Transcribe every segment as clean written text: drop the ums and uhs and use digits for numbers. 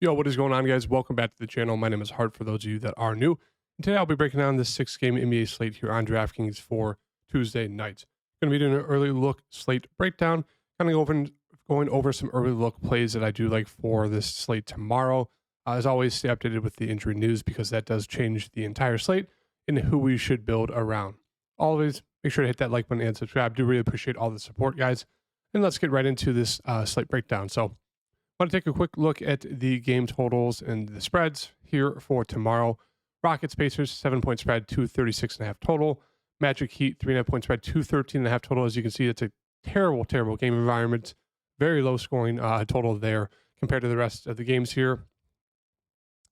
Yo, what is going on, guys? Welcome back to the channel. My name is Hart for those of you that are new. And today I'll be breaking down this 6-game NBA slate here on DraftKings for Tuesday night. Going to be doing an early look slate breakdown, kind of going over some early look plays that I do like for this slate tomorrow. As always, stay updated with the injury news because that does change the entire slate and who we should build around. Always make sure to hit that like button and subscribe. Do really appreciate all the support, guys. And let's get right into this slate breakdown. So, I want to take a quick look at the game totals and the spreads here for tomorrow. Rockets Pacers 7-point spread, 236.5 total. Magic Heat 3.5-point spread, 213.5 total. As you can see, it's a terrible game environment. Very low scoring total there compared to the rest of the games here.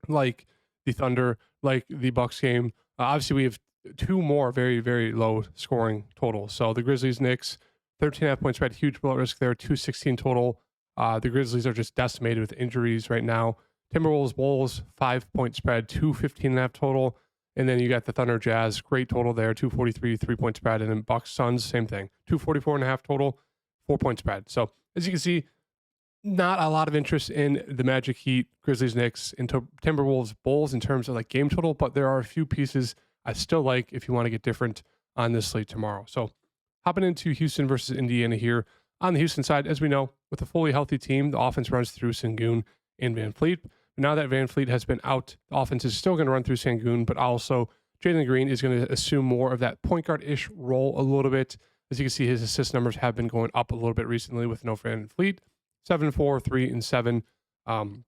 Like the Thunder, like the Bucks game. Obviously, we have two more very low scoring totals. So the Grizzlies Knicks 13.5-point spread, huge blowout risk there, 216 total. The Grizzlies are just decimated with injuries right now. Timberwolves Bulls 5-point spread, 215.5 total. And then you got the Thunder Jazz, great total there, 243 3-point spread. And then Bucks Suns, same thing, 244.5 total, 4-point spread. So as you can see, not a lot of interest in the Magic Heat, Grizzlies Knicks, and Timberwolves Bulls in terms of like game total, but there are a few pieces I still like if you want to get different on this slate tomorrow. So hopping into Houston versus Indiana here. On the Houston side, as we know, with a fully healthy team, the offense runs through Sengun and Van Fleet. Now that Van Fleet has been out, the offense is still going to run through Sengun, but also Jalen Green is going to assume more of that point guard-ish role a little bit. As you can see, his assist numbers have been going up a little bit recently with no Van Fleet. 7, 4, 3, and 7. The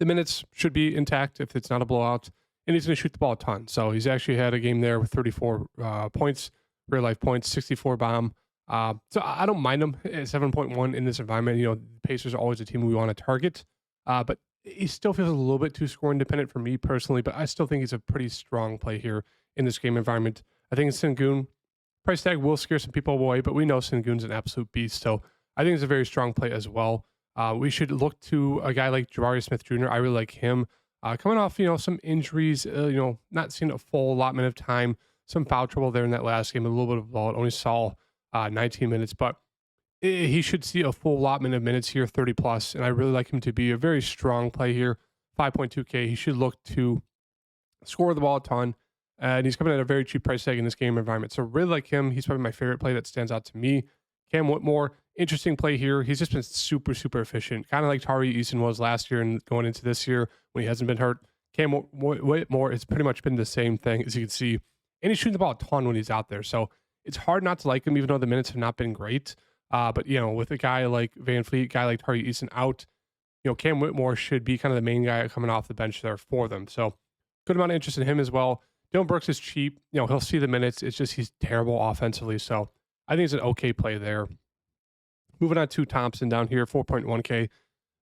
minutes should be intact if it's not a blowout, and he's going to shoot the ball a ton. So he's actually had a game there with 34 points, real-life points, 64 bomb. So I don't mind him at 7.1 in this environment. You know, the Pacers are always a team we want to target, but he still feels a little bit too score independent for me personally, but I still think he's a pretty strong play here in this game environment. I think Sengun, price tag will scare some people away, but we know Sengun's an absolute beast, so I think it's a very strong play as well. We should look to a guy like Jabari Smith Jr. I really like him. Coming off, some injuries, not seeing a full allotment of time, some foul trouble there in that last game, a little bit of ball. Only saw 19 minutes, but he should see a full allotment of minutes here, 30 plus, and I really like him to be a very strong play here. 5.2K. He should look to score the ball a ton, and he's coming at a very cheap price tag in this game environment. So really like him. He's probably my favorite play that stands out to me. Cam Whitmore, interesting play here. He's just been super efficient, kind of like Tari Eason was last year and going into this year when he hasn't been hurt. Cam Whitmore has pretty much been the same thing, as you can see, and he's shooting the ball a ton when he's out there. So it's hard not to like him, even though the minutes have not been great. But, with a guy like Van Fleet, guy like Tari Eason out, Cam Whitmore should be kind of the main guy coming off the bench there for them. So good amount of interest in him as well. Dylan Brooks is cheap. He'll see the minutes. It's just he's terrible offensively. So I think it's an okay play there. Moving on to Thompson down here, 4.1K.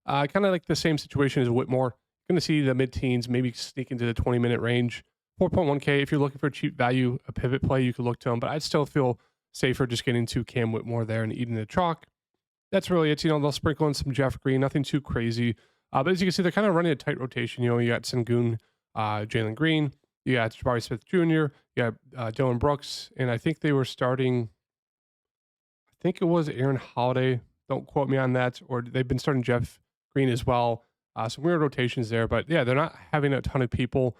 Kind of like the same situation as Whitmore. Going to see the mid-teens, maybe sneak into the 20-minute range. 4.1K, if you're looking for a cheap value, a pivot play, you could look to him, but I'd still feel safer just getting to Cam Whitmore there and eating the chalk. That's really it. They'll sprinkle in some Jeff Green, nothing too crazy. But as you can see, they're kind of running a tight rotation. You got Sengun, Jalen Green, you got Jabari Smith Jr., you got Dylan Brooks, and I think they were starting, I think it was Aaron Holiday. Don't quote me on that. Or they've been starting Jeff Green as well. Some weird rotations there, but yeah, they're not having a ton of people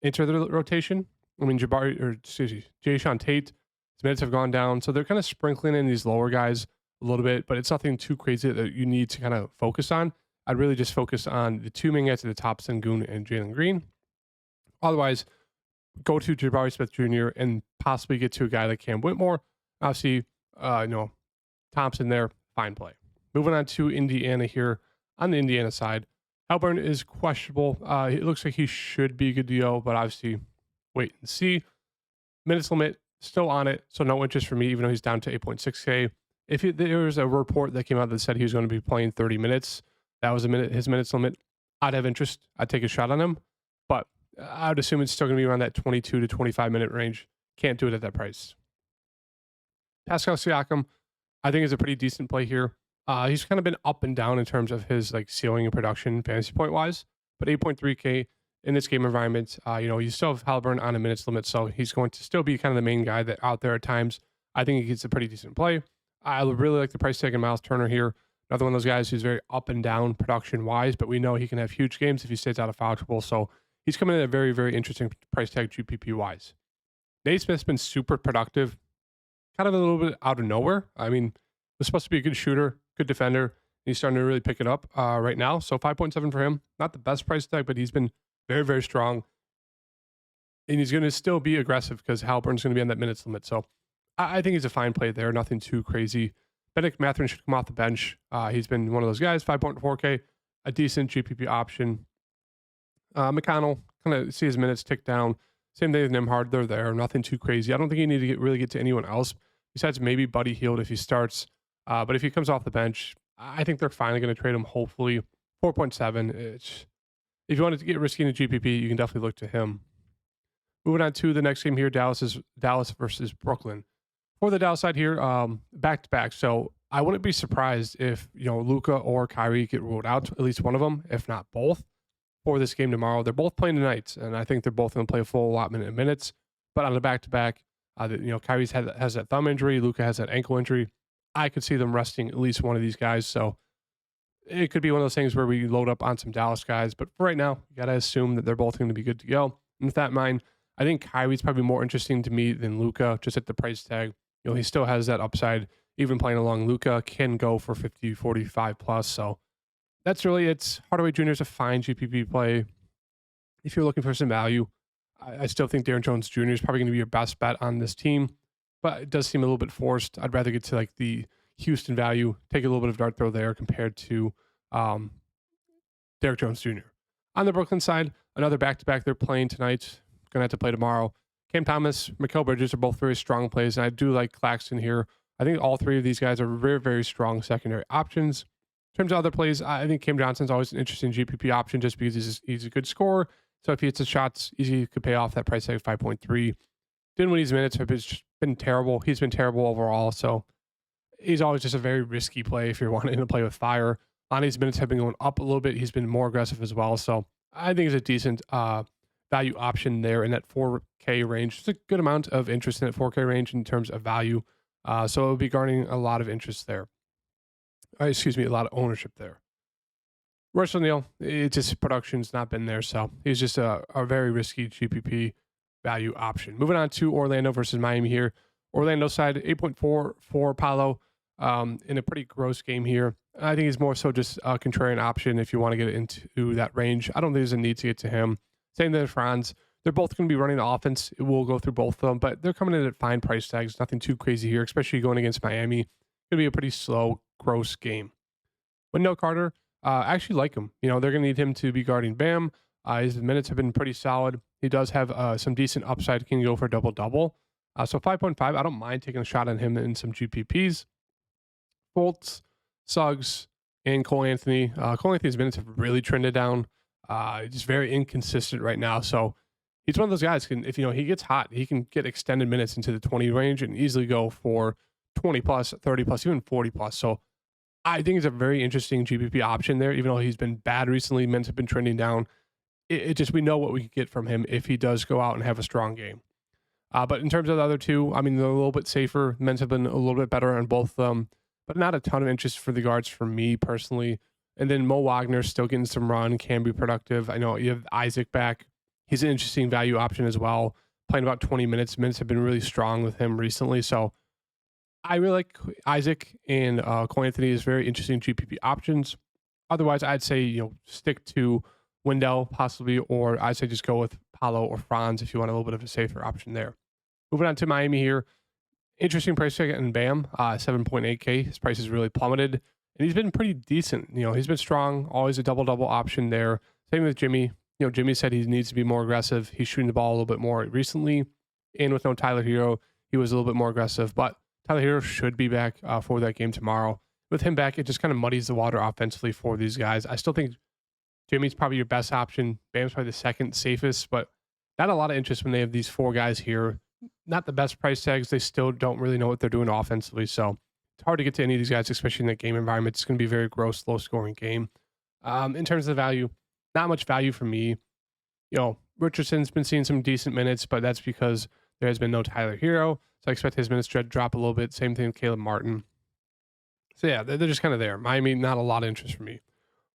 enter the rotation. I mean, Jayshawn Tate, his minutes have gone down. So they're kind of sprinkling in these lower guys a little bit, but it's nothing too crazy that you need to kind of focus on. I'd really just focus on the two main guys at the top, Sengun and Jalen Green. Otherwise, go to Jabari Smith Jr. and possibly get to a guy like Cam Whitmore. Obviously, Thompson there, fine play. Moving on to Indiana here. On the Indiana side, Halburn is questionable. It looks like he should be good to go, but obviously wait and see. Minutes limit still on it, so no interest for me, even though he's down to 8.6K. If there was a report that came out that said he was going to be playing 30 minutes, that was his minutes limit, I'd have interest. I'd take a shot on him, but I would assume it's still going to be around that 22 to 25 minute range. Can't do it at that price. Pascal Siakam, I think is a pretty decent play here. He's kind of been up and down in terms of his ceiling and production fantasy point wise, but 8.3K in this game environment, you still have Halliburton on a minutes limit, so he's going to still be kind of the main guy that out there at times. I think he gets a pretty decent play. I would really like the price tag on Miles Turner here. Another one of those guys who's very up and down production-wise, but we know he can have huge games if he stays out of foul trouble. So he's coming in at a very, very interesting price tag GPP-wise. Naismith's been super productive, kind of a little bit out of nowhere. I mean, was supposed to be a good shooter, good defender. And he's starting to really pick it up right now. So 5.7 for him. Not the best price tag, but he's been very, very strong. And he's going to still be aggressive because Halliburton's going to be on that minutes limit. So I think he's a fine play there. Nothing too crazy. Benedict Mathurin should come off the bench. He's been one of those guys, 5.4K, a decent GPP option. McConnell, kind of see his minutes tick down. Same thing with Nimhard. They're there. Nothing too crazy. I don't think you need to really get to anyone else besides maybe Buddy Hield if he starts. But if he comes off the bench, I think they're finally going to trade him, hopefully. 4.7. If you wanted to get risky in the GPP, you can definitely look to him. Moving on to the next game here, Dallas versus Brooklyn. For the Dallas side here, back-to-back. So I wouldn't be surprised if, Luka or Kyrie get ruled out, at least one of them, if not both, for this game tomorrow. They're both playing tonight, and I think they're both going to play a full allotment of minutes. But on the back-to-back, Kyrie has that thumb injury. Luka has that ankle injury. I could see them resting at least one of these guys. So it could be one of those things where we load up on some Dallas guys. But for right now, you got to assume that they're both going to be good to go. And with that in mind, I think Kyrie's probably more interesting to me than Luka, just at the price tag. He still has that upside. Even playing along Luka can go for 50, 45 plus. So that's really it. Hardaway Jr. is a fine GPP play. If you're looking for some value, I still think Darren Jones Jr. is probably going to be your best bet on this team, but it does seem a little bit forced. I'd rather get to like the Houston value, take a little bit of dart throw there compared to Derrick Jones Jr. On the Brooklyn side, another back-to-back they're playing tonight. Going to have to play tomorrow. Cam Thomas, Mikal Bridges are both very strong plays, and I do like Claxton here. I think all three of these guys are very, very strong secondary options. In terms of other plays, I think Cam Johnson's always an interesting GPP option just because he's a good scorer. So if he hits the shots, easy could pay off that price tag of 5.3. Dinwiddie's minutes have just been terrible. He's been terrible overall, so he's always just a very risky play if you're wanting to play with fire. Lonnie's minutes have been going up a little bit. He's been more aggressive as well, so I think it's a decent value option there in that 4K range. It's a good amount of interest in that 4K range in terms of value. So it'll be garnering a lot of interest there. A lot of ownership there. Royce O'Neal, production's not been there, so he's just a very risky GPP value option. Moving on to Orlando versus Miami here. Orlando side, 8.4 for Paolo in a pretty gross game here. I think he's more so just a contrarian option if you want to get into that range. I don't think there's a need to get to him. Same thing with Franz. They're both going to be running the offense. It will go through both of them, but they're coming in at fine price tags. Nothing too crazy here, especially going against Miami. It's going to be a pretty slow, gross game. Wendell Carter, I actually like him. They're going to need him to be guarding Bam. His minutes have been pretty solid. He does have some decent upside. Can go for a double-double. So 5.5, I don't mind taking a shot on him in some GPPs. Fultz, Suggs, and Cole Anthony. Cole Anthony's minutes have really trended down. Just very inconsistent right now. So he's one of those guys, if he gets hot, he can get extended minutes into the 20 range and easily go for 20 plus, 30 plus, even 40 plus. So I think it's a very interesting GPP option there, even though he's been bad recently. Minutes have been trending down. We know what we could get from him if he does go out and have a strong game. But in terms of the other two, I mean, they're a little bit safer. Men's have been a little bit better on both of them, but not a ton of interest for the guards for me personally. And then Mo Wagner still getting some run, can be productive. I know you have Isaac back. He's an interesting value option as well. Playing about 20 minutes. Minutes have been really strong with him recently. So I really like Isaac, and Cole Anthony is very interesting GPP options. Otherwise, I'd say, stick to Wendell possibly, or I'd say just go with Paolo or Franz if you want a little bit of a safer option there. Moving on to Miami here. Interesting price tag in Bam, 7.8K. His price has really plummeted, and he's been pretty decent. He's been strong, always a double-double option there. Same with Jimmy. Jimmy said he needs to be more aggressive. He's shooting the ball a little bit more recently, and with no Tyler Hero, he was a little bit more aggressive, but Tyler Hero should be back for that game tomorrow. With him back, it just kind of muddies the water offensively for these guys. I still think Jimmy's probably your best option. Bam's probably the second safest, but not a lot of interest when they have these four guys here. Not the best price tags. They still don't really know what they're doing offensively, so it's hard to get to any of these guys, especially in that game environment. It's going to be a very gross, low-scoring game. In terms of the value, not much value for me. Richardson's been seeing some decent minutes, but that's because there has been no Tyler Hero, so I expect his minutes to drop a little bit. Same thing with Caleb Martin. So yeah, they're just kind of there. Miami, not a lot of interest for me.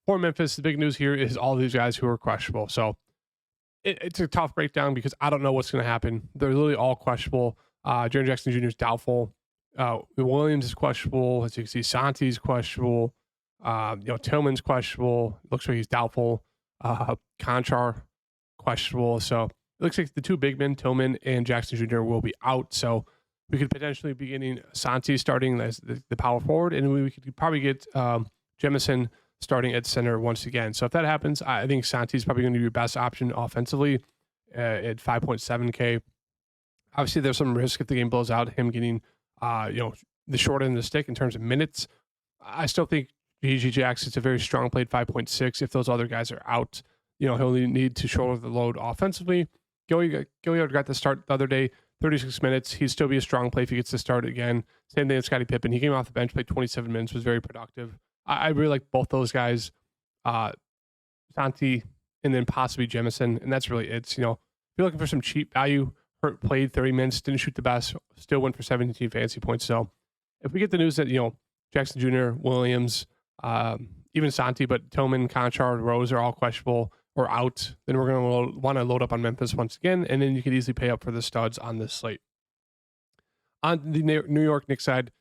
For Memphis, the big news here is all these guys who are questionable. So it's a tough breakdown because I don't know what's going to happen. They're literally all questionable. Jaren Jackson Jr. is doubtful. Williams is questionable. As you can see, Santi's questionable. Tillman's questionable. Looks like he's doubtful. Conchar, questionable. So it looks like the two big men, Tillman and Jackson Jr., will be out. So we could potentially be getting Santi starting as the power forward, and we could probably get Jemison starting at center once again. So if that happens, I think Santi's probably going to be your best option offensively at 5.7K. Obviously, there's some risk if the game blows out, him getting the short end of the stick in terms of minutes. I still think GG Jackson's a very strong play at 5.6. If those other guys are out, he'll need to shoulder the load offensively. Gilliard got the start the other day, 36 minutes. He'd still be a strong play if he gets to start again. Same thing with Scottie Pippen. He came off the bench, played 27 minutes, was very productive. I really like both those guys, Santi and then possibly Jemison, and that's really it. If you're looking for some cheap value, Hurt played 30 minutes, didn't shoot the best, still went for 17 fantasy points. So if we get the news that, Jackson Jr., Williams, even Santi, but Tillman, Conchar, Rose are all questionable or out, then we're going to want to load up on Memphis once again, and then you could easily pay up for the studs on this slate. On the New York Knicks side,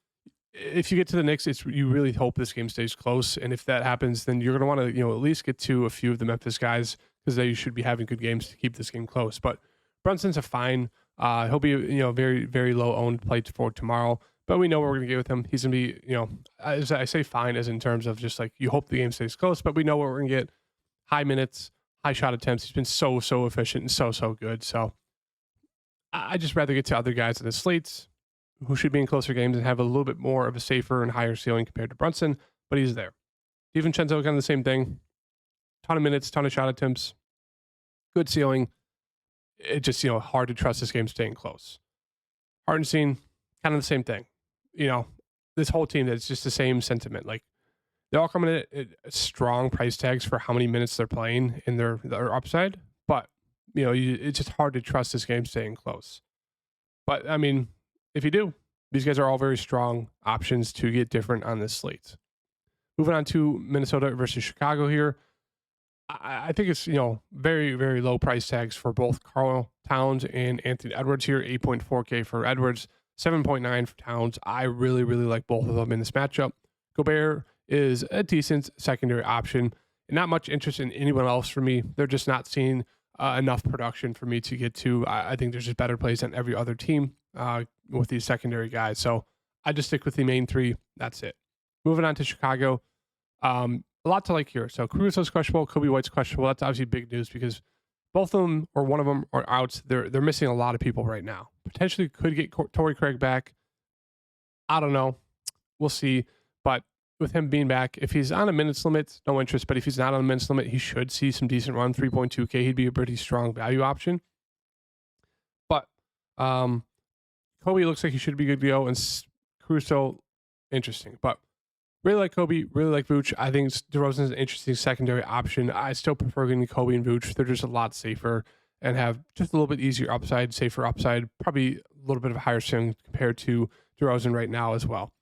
if you get to the Knicks, you really hope this game stays close, and if that happens, then you're going to want to at least get to a few of the Memphis guys because they should be having good games to keep this game close. But Brunson's a fine. He'll be very very low owned play for tomorrow, but we know what we're going to get with him. He's going to be as I say fine as in terms of just like you hope the game stays close, but we know what we're going to get: high minutes, high shot attempts. He's been so efficient and so good. So I just rather get to other guys in the slates who should be in closer games and have a little bit more of a safer and higher ceiling compared to Brunson, but he's there. DiVincenzo, kind of the same thing. Ton of minutes, ton of shot attempts, good ceiling. It just, hard to trust this game staying close. Hartenstein, kind of the same thing. This whole team, that's just the same sentiment. Like, they're all coming at strong price tags for how many minutes they're playing in their upside, but, it's just hard to trust this game staying close. But, if you do, these guys are all very strong options to get different on this slate. Moving on to Minnesota versus Chicago here. I think it's, very, very low price tags for both Karl Towns and Anthony Edwards here. 8.4K for Edwards, 7.9 for Towns. I really, really like both of them in this matchup. Gobert is a decent secondary option, and not much interest in anyone else for me. They're just not seeing enough production for me to get to. I think there's just better plays on every other team with these secondary guys. So I just stick with the main three. That's it. Moving on to Chicago. A lot to like here. So Caruso's questionable, Kobe White's questionable. That's obviously big news because both of them or one of them are out. They're missing a lot of people right now. Potentially could get Torrey Craig back. I don't know. We'll see. But with him being back, if he's on a minutes limit, no interest. But if he's not on a minutes limit, he should see some decent run. 3.2K, he'd be a pretty strong value option. But Kobe looks like he should be good to go, and Caruso, interesting. But really like Kobe, really like Vooch. I think DeRozan is an interesting secondary option. I still prefer getting Kobe and Vooch. They're just a lot safer and have just a little bit easier upside, safer upside, probably a little bit of a higher ceiling compared to DeRozan right now as well.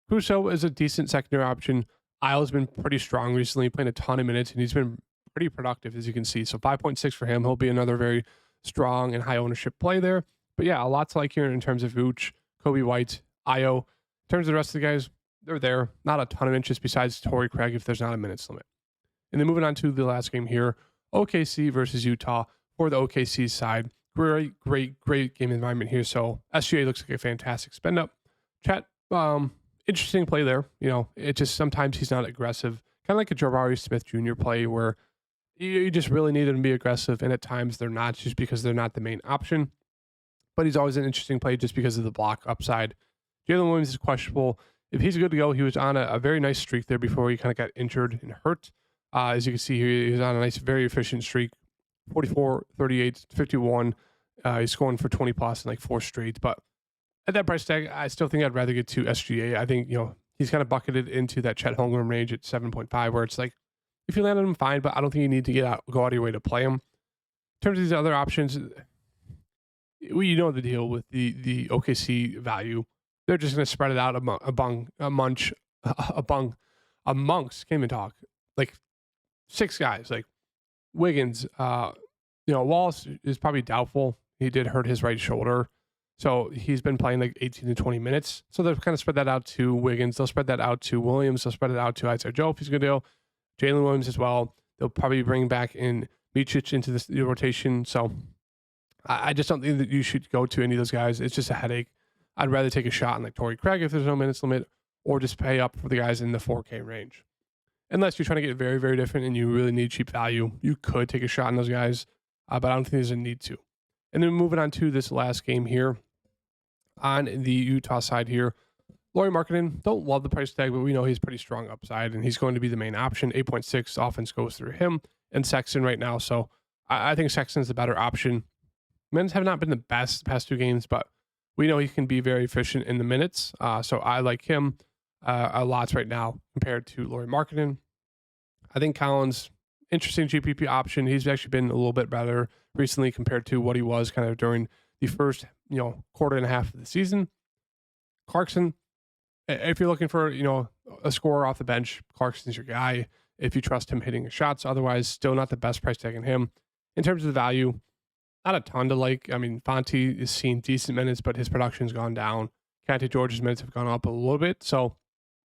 Caruso is a decent secondary option. Isle's been pretty strong recently, playing a ton of minutes, and he's been pretty productive, as you can see. So 5.6 for him. He'll be another very strong and high ownership play there. But yeah, a lot to like here in terms of Vooch, Kobe White, Io. In terms of the rest of the guys, they're there. Not a ton of interest besides Torrey Craig if there's not a minutes limit. And then moving on to the last game here, OKC versus Utah for the OKC side. Great game environment here. So SGA looks like a fantastic spend up. Chat, interesting play there. It just sometimes he's not aggressive. Kind of like a Jabari Smith Jr. play where you just really need him to be aggressive, and at times they're not just because they're not the main option. But he's always an interesting play just because of the block upside. Jalen Williams is questionable. If he's good to go, he was on a very nice streak there before he kind of got injured and hurt. As you can see here, he was on a nice, very efficient streak. 44, 38, 51. He's scoring for 20 plus in like 4 straight. But at that price tag, I still think I'd rather get to SGA. I think, he's kind of bucketed into that Chet Holmgren range at 7.5, where it's like, if you land on him, fine, but I don't think you need to go out of your way to play him. In terms of these other options, the deal with the OKC value. They're just going to spread it out among a bunch amongst, can't even talk, like 6 guys, like Wiggins, Wallace is probably doubtful. He did hurt his right shoulder. So he's been playing like 18 to 20 minutes. So they'll kind of spread that out to Wiggins. They'll spread that out to Williams. They'll spread it out to Isaiah Joe if he's going to go. Jalen Williams as well. They'll probably bring back in Micic into the rotation. So I just don't think that you should go to any of those guys. It's just a headache. I'd rather take a shot on like Torrey Craig if there's no minutes limit, or just pay up for the guys in the 4K range. Unless you're trying to get very, very different and you really need cheap value, you could take a shot on those guys, but I don't think there's a need to. And then moving on to this last game here on the Utah side here, Lauri Markkanen, don't love the price tag, but we know he's pretty strong upside, and he's going to be the main option. 8.6 offense goes through him and Sexton right now, so I think Sexton's the better option. Men's have not been the best the past 2 games, but we know he can be very efficient in the minutes, so I like him a lot right now compared to Lauri Markkanen. I think Collins, interesting GPP option. He's actually been a little bit better recently compared to what he was kind of during the first, quarter and a half of the season. Clarkson, if you're looking for, a scorer off the bench, Clarkson's your guy if you trust him hitting his shots. Otherwise, still not the best price tag in him. In terms of the value, not a ton to like. I mean, Fonte is seeing decent minutes, but his production's gone down. Kante George's minutes have gone up a little bit. So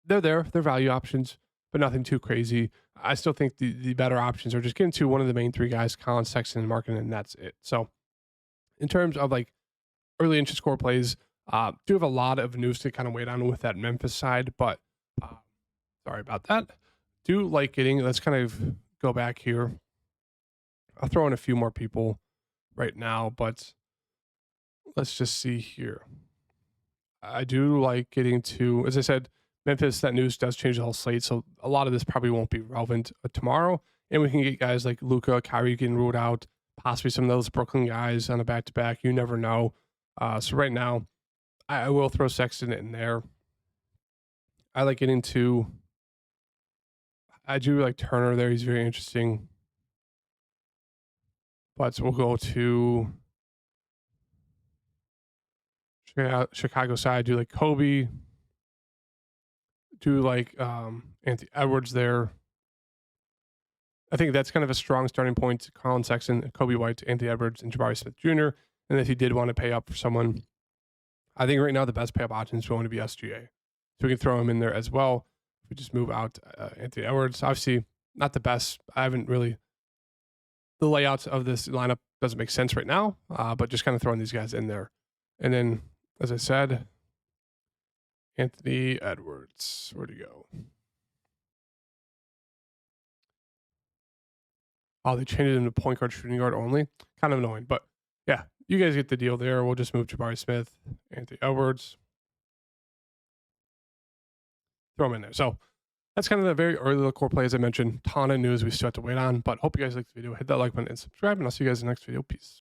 they're there. They're value options, but nothing too crazy. I still think the better options are just getting to one of the main 3 guys, Collins, Sexton, and Markkanen, and that's it. So in terms of like early interest score plays, do have a lot of news to kind of wait on with that Memphis side, but sorry about that. Do like let's kind of go back here. I'll throw in a few more people right now, but let's just see here. I do like getting to, as I said, Memphis, that news does change the whole slate, so a lot of this probably won't be relevant tomorrow. And we can get guys like Luka, Kyrie getting ruled out, possibly some of those Brooklyn guys on a back-to-back. You never know. So right now, I will throw Sexton in there. I like getting to, I do like Turner there. He's very interesting. But we'll go to Chicago side. I do like Kobe. Do like Anthony Edwards there. I think that's kind of a strong starting point. Colin Sexton, Kobe White, Anthony Edwards, and Jabari Smith Jr. And if you did want to pay up for someone, I think right now the best pay up option is going to be SGA. So we can throw him in there as well. If we just move out Anthony Edwards, obviously not the best. I haven't really, the layouts of this lineup doesn't make sense right now, but just kind of throwing these guys in there. And then, as I said, Anthony Edwards, where'd he go? Oh, they changed him to point guard, shooting guard only. Kind of annoying, but yeah, you guys get the deal there. We'll just move Jabari Smith, Anthony Edwards, throw him in there. So that's kind of the very early look core play, as I mentioned. Ton of news we still have to wait on, but hope you guys like the video. Hit that like button and subscribe, and I'll see you guys in the next video. Peace.